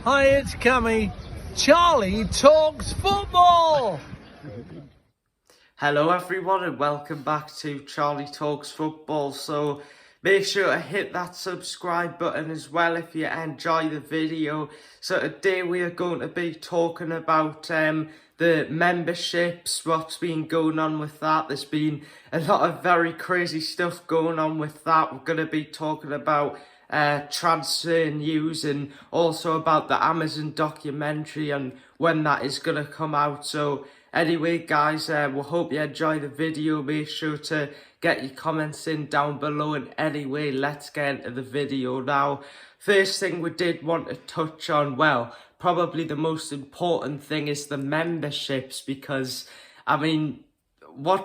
Hi, it's Cammy. Charlie talks football. Hello everyone and welcome back to Charlie Talks Football. So make sure to hit that subscribe button as well if you enjoy the video. So today we are going to be talking about the memberships, what's been going on with that. There's been a lot of very crazy stuff going on with that. We're going to be talking about transfer news and also about the Amazon documentary and when that is going to come out. So anyway guys, we hope you enjoy the video. Make sure to get your comments in down below, and anyway, let's get into the video now. First thing we did want to touch on, well, probably the most important thing is the memberships, because I mean,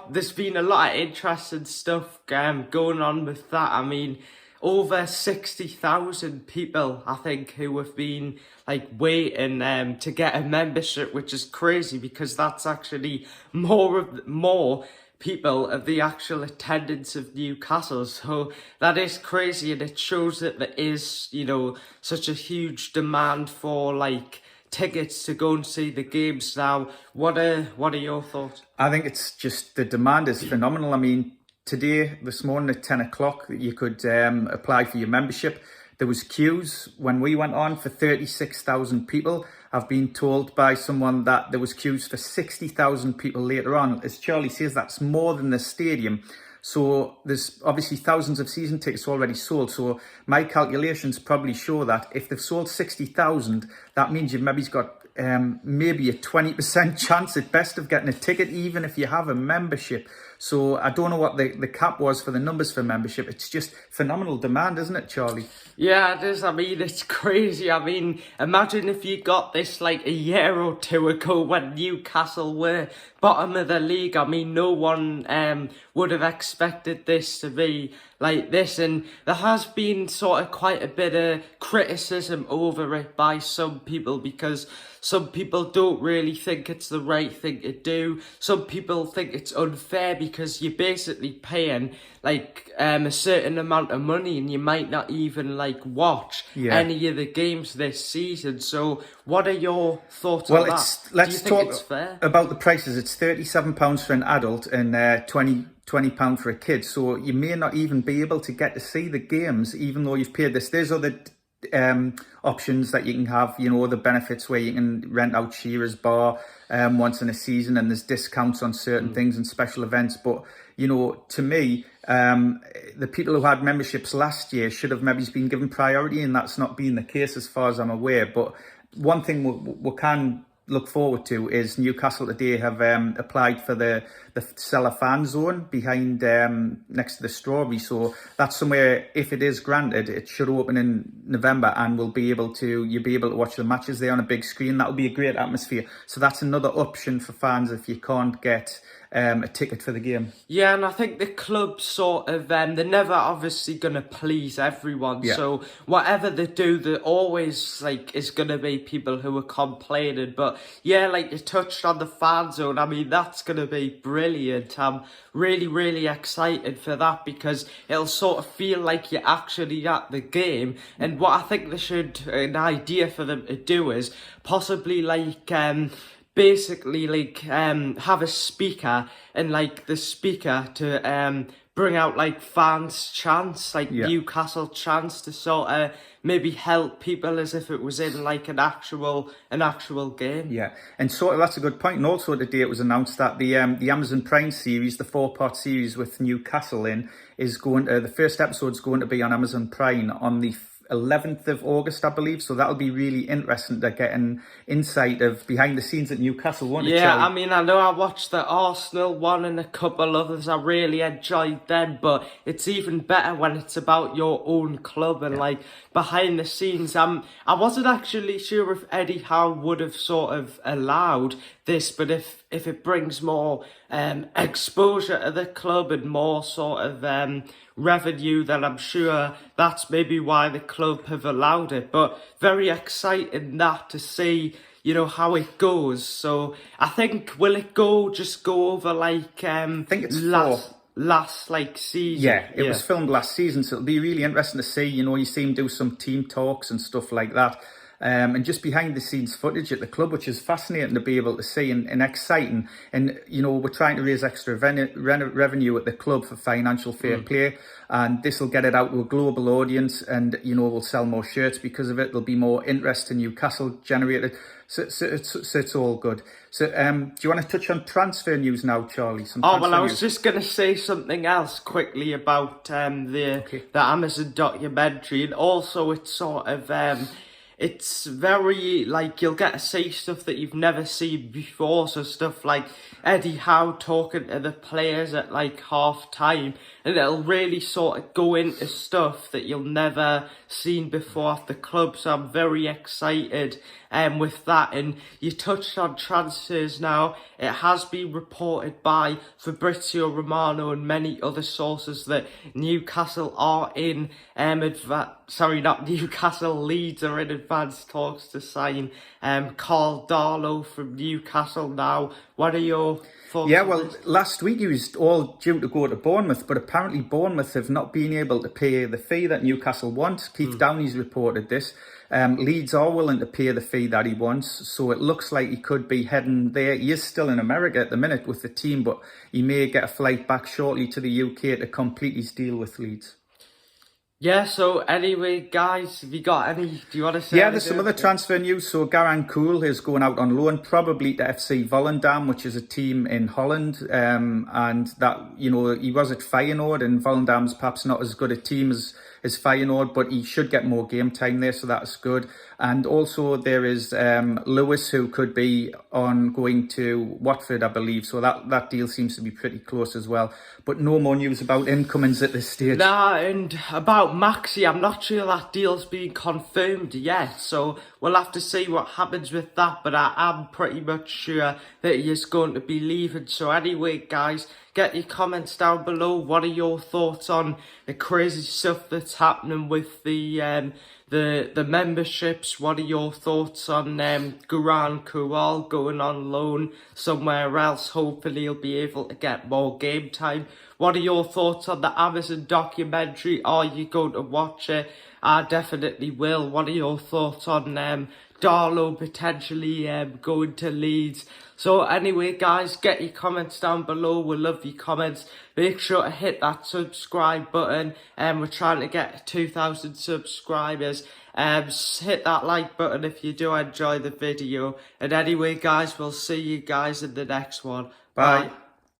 there's been a lot of interesting stuff going on with that. I mean, over 60,000 people, I think, who have been like waiting to get a membership, which is crazy because that's actually more people of the actual attendance of Newcastle. So that is crazy, and it shows that there is, you know, such a huge demand for like tickets to go and see the games now. What are your thoughts? I think it's just the demand is phenomenal. I mean, this morning at 10 o'clock, you could apply for your membership. There was queues when we went on for 36,000 people. I've been told by someone that there was queues for 60,000 people later on. As Charlie says, that's more than the stadium. So there's obviously thousands of season tickets already sold. So my calculations probably show that if they've sold 60,000, that means you've maybe got maybe a 20% chance at best of getting a ticket, even if you have a membership. So I don't know what the cap was for the numbers for membership. It's just phenomenal demand, isn't it, Charlie? Yeah, it is. I mean, it's crazy. I mean, imagine if you got this like a year or two ago when Newcastle were bottom of the league. I mean, no one would have expected this to be like this, and there has been sort of quite a bit of criticism over it by some people, because some people don't really think it's the right thing to do. Some people think it's unfair because you're basically paying like a certain amount of money and you might not even like watch any of the games this season. So what are your thoughts on that? Let's talk about the prices. It's £37 for an adult and £20 for a kid. So you may not even be able to get to see the games even though you've paid this. There's other options that you can have, you know, the benefits where you can rent out Shearer's Bar once in a season, and there's discounts on certain things and special events. But you know, to me, the people who had memberships last year should have maybe been given priority, and that's not been the case as far as I'm aware. But one thing we can look forward to is Newcastle today have applied for the Cellar fan zone behind next to the Strawberry. So that's somewhere, if it is granted, it should open in November, and you'll be able to watch the matches there on a big screen. That'll be a great atmosphere. So that's another option for fans if you can't get a ticket for the game. Yeah, and I think the club sort of, they're never obviously going to please everyone. Yeah. So whatever they do, there always like is going to be people who are complaining. But yeah, like you touched on the fan zone, I mean, that's going to be brilliant. I'm really, really excited for that because it'll sort of feel like you're actually at the game. And what I think an idea for them to do is possibly like, basically like have a speaker, and like the speaker to bring out like fans chants, like Newcastle chants, to sort of maybe help people as if it was in like an actual game. Yeah, and sort of that's a good point. And also today it was announced that the Amazon Prime series, the 4-part series with Newcastle in, is going to, the first episode's going to be on Amazon Prime on the 11th of August, I believe. So that'll be really interesting to get an insight of behind the scenes at Newcastle, won't it, Charlie? I mean, I know I watched the Arsenal one and a couple others. I really enjoyed them, but it's even better when it's about your own club and like behind the scenes. I wasn't actually sure if Eddie Howe would have sort of allowed this, but if it brings more exposure to the club and more sort of revenue, then I'm sure that's maybe why the club have allowed it. But very exciting that to see, you know, how it goes. So I think, will it just go over like I think it's last like season? Yeah, it was filmed last season, so it'll be really interesting to see. You know, you see him do some team talks and stuff like that. and just behind the scenes footage at the club, which is fascinating to be able to see and exciting. And, you know, we're trying to raise extra revenue at the club for financial fair play, and this will get it out to a global audience, and, you know, we'll sell more shirts because of it. There'll be more interest in Newcastle generated. So it's all good. So do you want to touch on transfer news now, Charlie? I was just going to say something else quickly about the Amazon documentary, and also it's sort of it's very, like, you'll get to see stuff that you've never seen before, so stuff like Eddie Howe talking to the players at, like, half-time, and it'll really sort of go into stuff that you'll never seen before at the club, so I'm very excited with that. And you touched on transfers now. It has been reported by Fabrizio Romano and many other sources that Newcastle are in Leeds are in advanced talks to sign Carl Darlow from Newcastle now. What are your thoughts? Yeah, well, last week he was all due to go to Bournemouth, but apparently Bournemouth have not been able to pay the fee that Newcastle wants. Keith Downey's reported this. Leeds are willing to pay the fee that he wants, so it looks like he could be heading there. He is still in America at the minute with the team, but he may get a flight back shortly to the UK to complete his deal with Leeds. Yeah, so anyway, guys, have you got any, do you want to say Yeah, there's some other transfer news. So Garan Kool is going out on loan, probably to FC Volendam, which is a team in Holland. And that, you know, he was at Feyenoord, and Volendam's perhaps not as good a team as Feyenoord, but he should get more game time there, so that's good. And also there is Lewis, who could be going to Watford, I believe. So that deal seems to be pretty close as well. But no more news about incomings at this stage. Nah, and about Maxi, I'm not sure that deal's been confirmed yet. So we'll have to see what happens with that. But I am pretty much sure that he is going to be leaving. So anyway, guys, get your comments down below. What are your thoughts on the crazy stuff that's happening with the memberships? What are your thoughts on Garan Kool going on loan somewhere else? Hopefully he'll be able to get more game time. What are your thoughts on the Amazon documentary? Are you going to watch it? I definitely will. What are your thoughts on Darlow potentially going to Leeds? So anyway, guys, get your comments down below. We love your comments. Make sure to hit that subscribe button. We're trying to get 2,000 subscribers. Hit that like button if you do enjoy the video. And anyway, guys, we'll see you guys in the next one. Bye.